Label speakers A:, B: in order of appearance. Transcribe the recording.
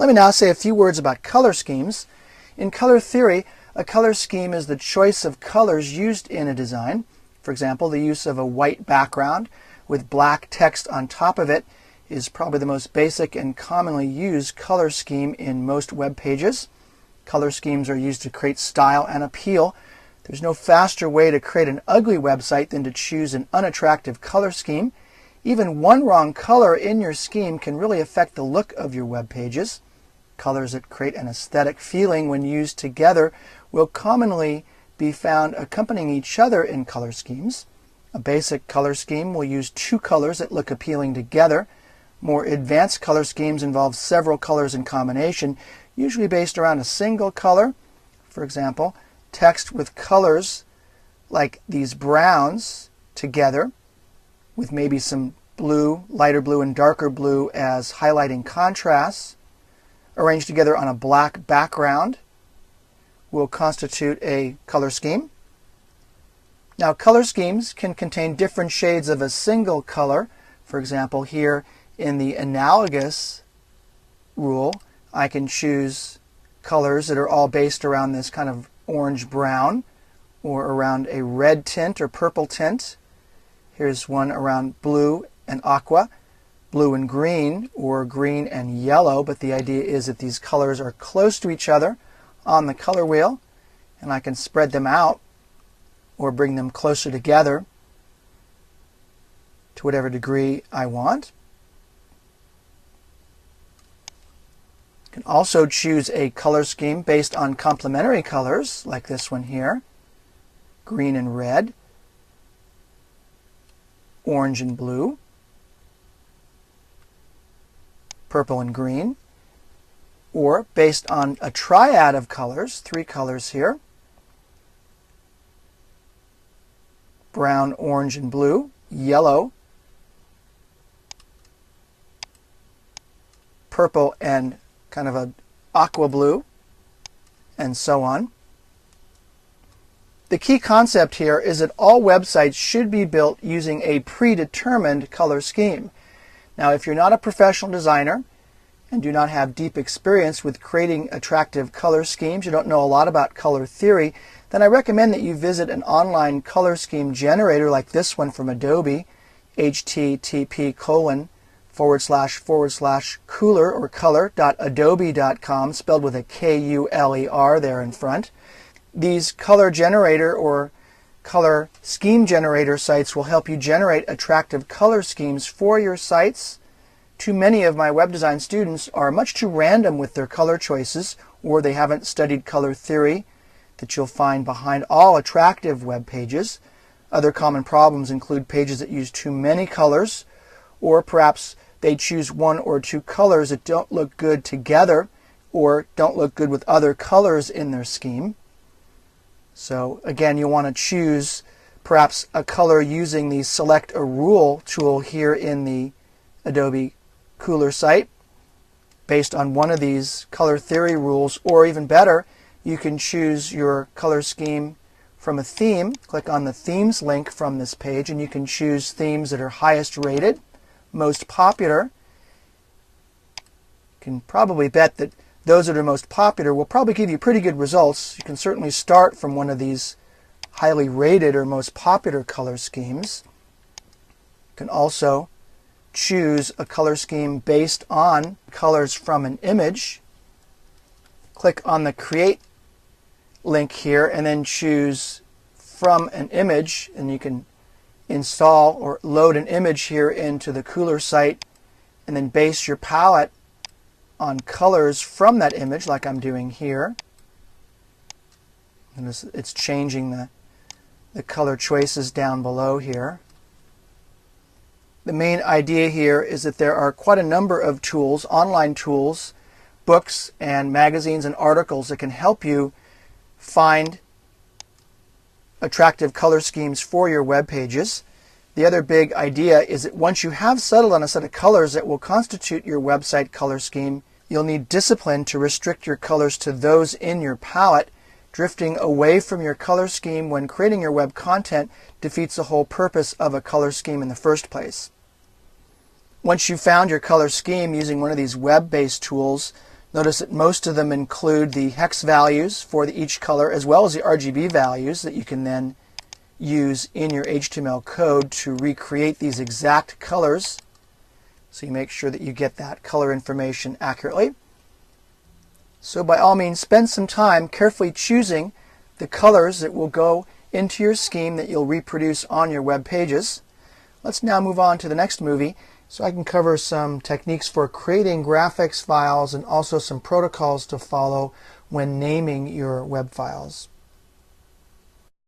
A: Let me now say a few words about color schemes. In color theory, a color scheme is the choice of colors used in a design. For example, the use of a white background with black text on top of it is probably the most basic and commonly used color scheme in most web pages. Color schemes are used to create style and appeal. There's no faster way to create an ugly website than to choose an unattractive color scheme. Even one wrong color in your scheme can really affect the look of your web pages. Colors that create an aesthetic feeling when used together will commonly be found accompanying each other in color schemes. A basic color scheme will use two colors that look appealing together. More advanced color schemes involve several colors in combination, usually based around a single color. For example, text with colors like these browns together with maybe some blue, lighter blue and darker blue as highlighting contrasts, arranged together on a black background, will constitute a color scheme. Now, color schemes can contain different shades of a single color. For example, here in the analogous rule, I can choose colors that are all based around this kind of orange-brown or around a red tint or purple tint. Here's one around blue and aqua, blue and green, or green and yellow, but the idea is that these colors are close to each other on the color wheel, and I can spread them out or bring them closer together to whatever degree I want. You can also choose a color scheme based on complementary colors, like this one here, green and red, orange and blue, purple and green, or based on a triad of colors, three colors here, brown, orange, and blue, yellow, purple, and kind of an aqua blue, and so on. The key concept here is that all websites should be built using a predetermined color scheme. Now, if you're not a professional designer and do not have deep experience with creating attractive color schemes, you don't know a lot about color theory, then I recommend that you visit an online color scheme generator like this one from Adobe, http://cooler or color.adobe.com, spelled with a K-U-L-E-R there in front. These color generator or color scheme generator sites will help you generate attractive color schemes for your sites. Too many of my web design students are much too random with their color choices, or they haven't studied color theory that you'll find behind all attractive web pages. Other common problems include pages that use too many colors, or perhaps they choose one or two colors that don't look good together or don't look good with other colors in their scheme. So again, you'll want to choose perhaps a color using the Select a Rule tool here in the Adobe Cooler site based on one of these color theory rules, or even better, you can choose your color scheme from a theme. Click on the themes link from this page and you can choose themes that are highest rated, most popular. You can probably bet that those that are most popular will probably give you pretty good results. You can certainly start from one of these highly rated or most popular color schemes. You can also choose a color scheme based on colors from an image. Click on the Create link here and then choose From an Image, and you can install or load an image here into the Cooler site and then base your palette on colors from that image like I'm doing here. And it's changing the color choices down below here. The main idea here is that there are quite a number of tools, online tools, books and magazines and articles that can help you find attractive color schemes for your web pages. The other big idea is that once you have settled on a set of colors that will constitute your website color scheme, you'll need discipline to restrict your colors to those in your palette. Drifting away from your color scheme when creating your web content defeats the whole purpose of a color scheme in the first place. Once you've found your color scheme using one of these web-based tools, Notice that most of them include the hex values for each color as well as the RGB values that you can then use in your HTML code to recreate these exact colors. So you make sure that you get that color information accurately. So by all means, spend some time carefully choosing the colors that will go into your scheme that you'll reproduce on your web pages. Let's now move on to the next movie so I can cover some techniques for creating graphics files and also some protocols to follow when naming your web files.